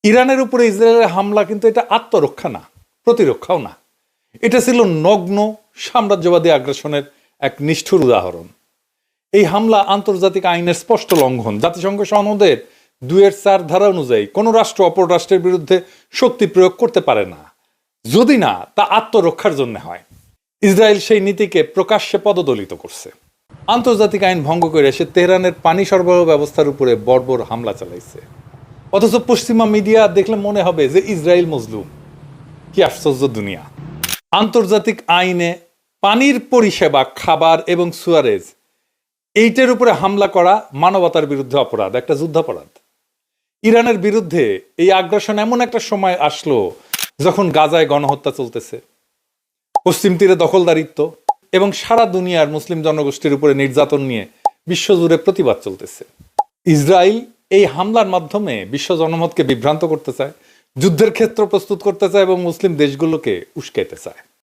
ইরানের উপরে ইসরায়েলের হামলা কিন্তু এটা আত্মরক্ষা না, প্রতিরক্ষাও না। এটা ছিল নগ্ন সাম্রাজ্যবাদী আগ্রাসনের এক নিষ্ঠুর উদাহরণ। এই হামলা আন্তর্জাতিক আইনের স্পষ্ট লঙ্ঘন। জাতিসংঘ সনদের 2-4 ধারা অনুযায়ী কোনো রাষ্ট্র অপর রাষ্ট্রের বিরুদ্ধে শক্তি প্রয়োগ করতে পারে না, যদি না তা আত্মরক্ষার জন্য হয়। ইসরায়েল সেই নীতিকে প্রকাশ্যে পদদলিত করছে। আন্তর্জাতিক আইন ভঙ্গ করে এসে তেহরানের পানি সরবরাহ ব্যবস্থার উপরে বর্বর হামলা চালাইছে। অথচ পশ্চিমা মিডিয়া দেখলে মনে হবে যে ইসরায়েল মজলুম। কি আশ্চর্য দুনিয়া! আন্তর্জাতিক আইনে পানির পরিষেবা, খাবার এবং সুয়ারেজ, এইটার উপরে হামলা করা মানবতার বিরুদ্ধে অপরাধ, একটা যুদ্ধাপরাধ। ইরানের বিরুদ্ধে এই আগ্রাসন এমন একটা সময় আসলো যখন গাজায় গণহত্যা চলতেছে, পশ্চিম তীরে দখলদারিত্ব এবং সারা দুনিয়ার মুসলিম জনগোষ্ঠীর উপরে নির্যাতন নিয়ে বিশ্বজুড়ে প্রতিবাদ চলতেছে। ইসরায়েল এই হামলার মাধ্যমে বিশ্ব জনমতকে বিভ্রান্ত করতে চায়, যুদ্ধের ক্ষেত্র প্রস্তুত করতে চায় এবং মুসলিম দেশগুলোকে উস্কাইতে চায়।